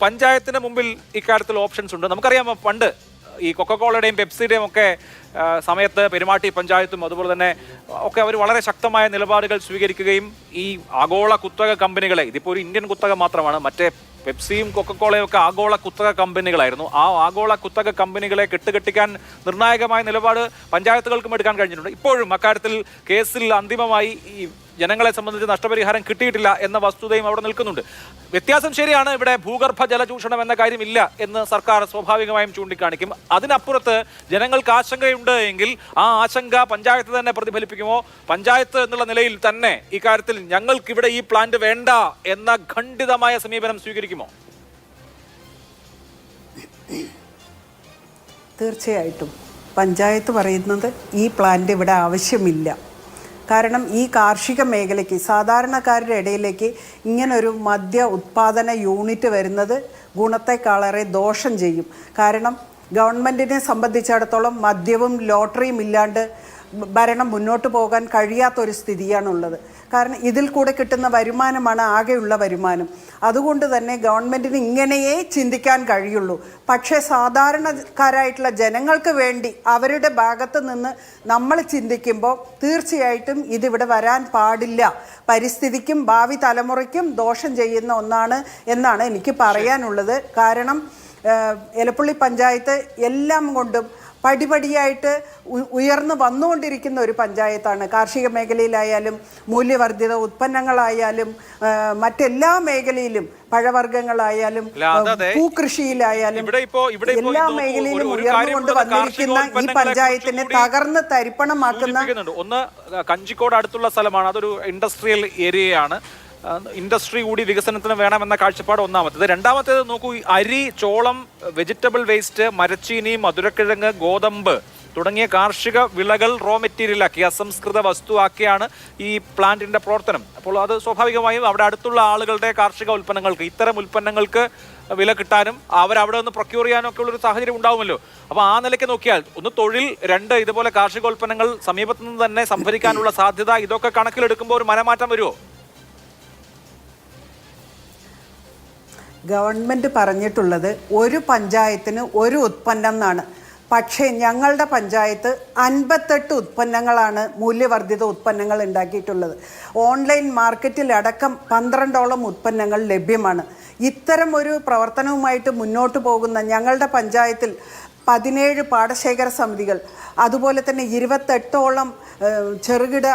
പഞ്ചായത്തിന് മുമ്പിൽ ഇക്കാര്യത്തിൽ ഓപ്ഷൻസ് ഉണ്ട്. നമുക്കറിയാം പണ്ട് ഈ കൊക്കക്കോളയുടെയും പെപ്സിയുടെയും ഒക്കെ സമയത്ത് പെരുമാട്ടി പഞ്ചായത്തും അതുപോലെ തന്നെ ഒക്കെ അവർ വളരെ ശക്തമായ നിലപാടുകൾ സ്വീകരിക്കുകയും ഈ ആഗോള കുത്തക കമ്പനികളെ, ഇതിപ്പോൾ ഒരു ഇന്ത്യൻ കുത്തക മാത്രമാണ്, മറ്റേ പെപ്സിയും കൊക്കക്കോളയും ഒക്കെ ആഗോള കുത്തക കമ്പനികളായിരുന്നു. ആ ആഗോള കുത്തക കമ്പനികളെ കെട്ടുകെട്ടിക്കാൻ നിർണായകമായ നിലപാട് പഞ്ചായത്തുകൾക്കും എടുക്കാൻ കഴിഞ്ഞിട്ടുണ്ട്. ഇപ്പോഴും അക്കാര്യത്തിൽ കേസിൽ അന്തിമമായി ഈ ജനങ്ങളെ സംബന്ധിച്ച് നഷ്ടപരിഹാരം കിട്ടിയിട്ടില്ല എന്ന വസ്തുതയും അവിടെ നിൽക്കുന്നുണ്ട്. വ്യത്യാസം ശരിയാണ്, ഇവിടെ ഭൂഗർഭ ജലചൂഷണം എന്ന കാര്യമില്ല എന്ന് സർക്കാർ സ്വാഭാവികമായും ചൂണ്ടിക്കാണിക്കും. അതിനപ്പുറത്ത് ജനങ്ങൾക്ക് ആശങ്കയുണ്ട് എങ്കിൽ ആ ആശങ്ക പഞ്ചായത്ത് തന്നെ പ്രതിഫലിപ്പിക്കുമോ? പഞ്ചായത്ത് എന്നുള്ള നിലയിൽ തന്നെ ഇക്കാര്യത്തിൽ ഞങ്ങൾക്കിവിടെ ഈ പ്ലാന്റ് വേണ്ട എന്ന ഖണ്ഡിതമായ സമീപനം സ്വീകരിക്കുമോ? തീർച്ചയായിട്ടും പഞ്ചായത്ത് പറയുന്നത് ഈ പ്ലാന്റ് ഇവിടെ ആവശ്യമില്ല. കാരണം ഈ കാർഷിക മേഖലയ്ക്ക്, സാധാരണക്കാരുടെ ഇടയിലേക്ക് ഇങ്ങനൊരു മദ്യ ഉത്പാദന യൂണിറ്റ് വരുന്നത് ഗുണത്തെക്കാളേറെ ദോഷം ചെയ്യും. കാരണം ഗവൺമെൻറ്റിനെ സംബന്ധിച്ചിടത്തോളം മദ്യവും ലോട്ടറിയും ഇല്ലാണ്ട് ഭരണം മുന്നോട്ട് പോകാൻ കഴിയാത്തൊരു സ്ഥിതിയാണുള്ളത്. കാരണം ഇതിൽ കൂടെ കിട്ടുന്ന വരുമാനമാണ് ആകെയുള്ള വരുമാനം. അതുകൊണ്ട് തന്നെ ഗവൺമെൻറ്റിന് ഇങ്ങനെയേ ചിന്തിക്കാൻ കഴിയുള്ളൂ. പക്ഷേ സാധാരണക്കാരായിട്ടുള്ള ജനങ്ങൾക്ക് വേണ്ടി അവരുടെ ഭാഗത്ത് നിന്ന് നമ്മൾ ചിന്തിക്കുമ്പോൾ തീർച്ചയായിട്ടും ഇതിവിടെ വരാൻ പാടില്ല. പരിസ്ഥിതിക്കും ഭാവി തലമുറയ്ക്കും ദോഷം ചെയ്യുന്ന ഒന്നാണ് എന്നാണ് എനിക്ക് പറയാനുള്ളത്. കാരണം എലപ്പുള്ളി പഞ്ചായത്ത് എല്ലാം കൊണ്ടും പടിപടിയായിട്ട് ഉയർന്നു വന്നുകൊണ്ടിരിക്കുന്ന ഒരു പഞ്ചായത്താണ്. കാർഷിക മേഖലയിലായാലും മൂല്യവർദ്ധിത ഉത്പന്നങ്ങളായാലും മറ്റെല്ലാ മേഖലയിലും, പഴവർഗ്ഗങ്ങളായാലും പൂക്കൃഷിയിലായാലും എല്ലാ മേഖലയിലും ഉയർന്നുകൊണ്ട് വന്നിരിക്കുന്ന ഈ പഞ്ചായത്തിനെ തകർന്ന് തരിപ്പണമാക്കുന്ന ഒന്ന് കഞ്ചിക്കോട് അടുത്തുള്ള സ്ഥലമാണ്, അതൊരു ഇൻഡസ്ട്രിയൽ ഏരിയയാണ്. ഇൻഡസ്ട്രി കൂടി വികസനത്തിന് വേണമെന്ന കാഴ്ചപ്പാട് ഒന്നാമത്തേത്. രണ്ടാമത്തേത് നോക്കൂ, അരി, ചോളം, വെജിറ്റബിൾ വേസ്റ്റ്, മരച്ചീനി, മധുരക്കിഴങ്ങ്, ഗോതമ്പ് തുടങ്ങിയ കാർഷിക വിളകൾ റോ മെറ്റീരിയലാക്കി അസംസ്കൃത വസ്തുവാക്കിയാണ് ഈ പ്ലാന്റിന്റെ പ്രവർത്തനം. അപ്പോൾ അത് സ്വാഭാവികമായും അവിടെ അടുത്തുള്ള ആളുകളുടെ കാർഷിക ഉൽപ്പന്നങ്ങൾക്ക്, ഇത്തരം ഉൽപ്പന്നങ്ങൾക്ക് വില കിട്ടാനും അവരവിടെ ഒന്ന് പ്രൊക്യൂർ ചെയ്യാനും ഒക്കെ ഉള്ളൊരു സാഹചര്യം ഉണ്ടാവുമല്ലോ. അപ്പോൾ ആ നിലയ്ക്ക് നോക്കിയാൽ ഒന്ന് തൊഴിൽ, രണ്ട് ഇതുപോലെ കാർഷികോൽപ്പന്നങ്ങൾ സമീപത്തു നിന്ന് തന്നെ സംഭരിക്കാനുള്ള സാധ്യത, ഇതൊക്കെ കണക്കിലെടുക്കുമ്പോൾ ഒരു മനമാറ്റം വരുമോ? ഗവൺമെൻറ് പറഞ്ഞിട്ടുള്ളത് ഒരു പഞ്ചായത്തിന് ഒരു ഉത്പന്നം എന്നാണ്. പക്ഷേ ഞങ്ങളുടെ പഞ്ചായത്ത് 58 ഉത്പന്നങ്ങളാണ്, മൂല്യവർദ്ധിത ഉത്പന്നങ്ങൾ ഉണ്ടാക്കിയിട്ടുള്ളത്. ഓൺലൈൻ മാർക്കറ്റിലടക്കം 12ഓളം ഉത്പന്നങ്ങൾ ലഭ്യമാണ്. ഇത്തരം ഒരു പ്രവർത്തനവുമായിട്ട് മുന്നോട്ട് പോകുന്ന ഞങ്ങളുടെ പഞ്ചായത്തിൽ 17 പാടശേഖര സമിതികൾ, അതുപോലെ തന്നെ 28ഓളം ചെറുകിട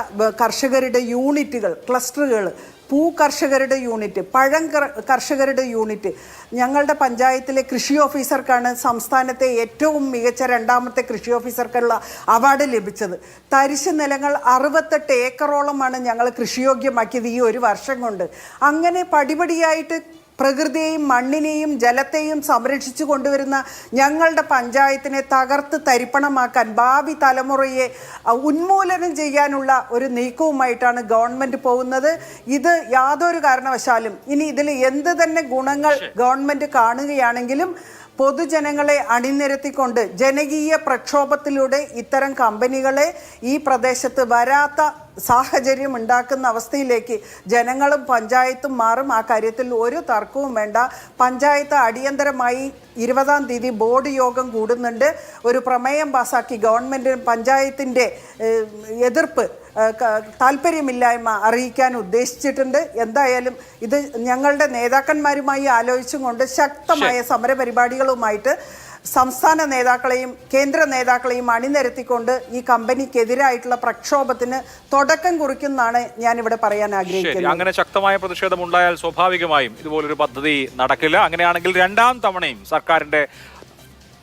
കർഷകരുടെ യൂണിറ്റുകൾ, ക്ലസ്റ്ററുകൾ, പൂ കർഷകരുടെ യൂണിറ്റ്, പഴം കർഷകരുടെ യൂണിറ്റ്. ഞങ്ങളുടെ പഞ്ചായത്തിലെ കൃഷി ഓഫീസർക്കാണ് സംസ്ഥാനത്തെ ഏറ്റവും മികച്ച 2ാമത്തെ കൃഷി ഓഫീസർക്കുള്ള അവാർഡ് ലഭിച്ചത്. തരിശ് നിലങ്ങൾ 68 ഏക്കറോളമാണ് ഞങ്ങൾ കൃഷിയോഗ്യമാക്കിയത് ഈ ഒരു വർഷം കൊണ്ട്. അങ്ങനെ പടിപടിയായിട്ട് പ്രകൃതിയെയും മണ്ണിനെയും ജലത്തെയും സംരക്ഷിച്ചു കൊണ്ടുവരുന്ന ഞങ്ങളുടെ പഞ്ചായത്തിനെ തകർത്ത് തരിപ്പണമാക്കാൻ, ഭാവി തലമുറയെ ഉന്മൂലനം ചെയ്യാനുള്ള ഒരു നീക്കവുമായിട്ടാണ് ഗവൺമെൻറ് പോകുന്നത്. ഇത് യാതൊരു കാരണവശാലും ഇനി ഇതിൽ എന്ത് തന്നെ ഗുണങ്ങൾ ഗവൺമെൻറ് കാണുകയാണെങ്കിലും പൊതുജനങ്ങളെ അണിനിരത്തിക്കൊണ്ട് ജനകീയ പ്രക്ഷോഭത്തിലൂടെ ഇത്തരം കമ്പനികളെ ഈ പ്രദേശത്ത് വരാത്ത സാഹചര്യം ഉണ്ടാക്കുന്ന അവസ്ഥയിലേക്ക് ജനങ്ങളും പഞ്ചായത്തും മാറും. ആ കാര്യത്തിൽ ഒരു തർക്കവും വേണ്ട. പഞ്ചായത്ത് അടിയന്തരമായി 20-ാം തീയതി ബോർഡ് യോഗം കൂടുന്നുണ്ട്. ഒരു പ്രമേയം പാസാക്കി ഗവൺമെൻറ് പഞ്ചായത്തിൻ്റെ എതിർപ്പ്, താല്പര്യമില്ലായ്മ അറിയിക്കാൻ ഉദ്ദേശിച്ചിട്ടുണ്ട്. എന്തായാലും ഇത് ഞങ്ങളുടെ നേതാക്കന്മാരുമായി ആലോചിച്ചും കൊണ്ട് ശക്തമായ സമരപരിപാടികളുമായിട്ട് സംസ്ഥാന നേതാക്കളെയും കേന്ദ്ര നേതാക്കളെയും അണിനിരത്തിക്കൊണ്ട് ഈ കമ്പനിക്കെതിരായിട്ടുള്ള പ്രക്ഷോഭത്തിന് തുടക്കം കുറിക്കുന്നതാണ് ഞാനിവിടെ പറയാൻ ആഗ്രഹിക്കുന്നത്. അങ്ങനെ ശക്തമായ പ്രതിഷേധം ഉണ്ടായാൽ സ്വാഭാവികമായും ഇതുപോലൊരു പദ്ധതി നടക്കില്ല. അങ്ങനെയാണെങ്കിൽ 2ാം തവണയും സർക്കാരിന്റെ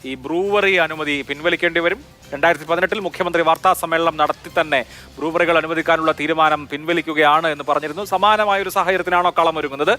ഈ ബ്രൂവറി അനുമതി പിൻവലിക്കേണ്ടി വരും. 2018 മുഖ്യമന്ത്രി വാർത്താ സമ്മേളനം നടത്തി തന്നെ ബ്രൂവറികൾ അനുവദിക്കാനുള്ള തീരുമാനം പിൻവലിക്കുകയാണ് എന്ന് പറഞ്ഞിരുന്നു. സമാനമായ ഒരു സാഹചര്യത്തിനാണോ കളമൊരുങ്ങുന്നത്?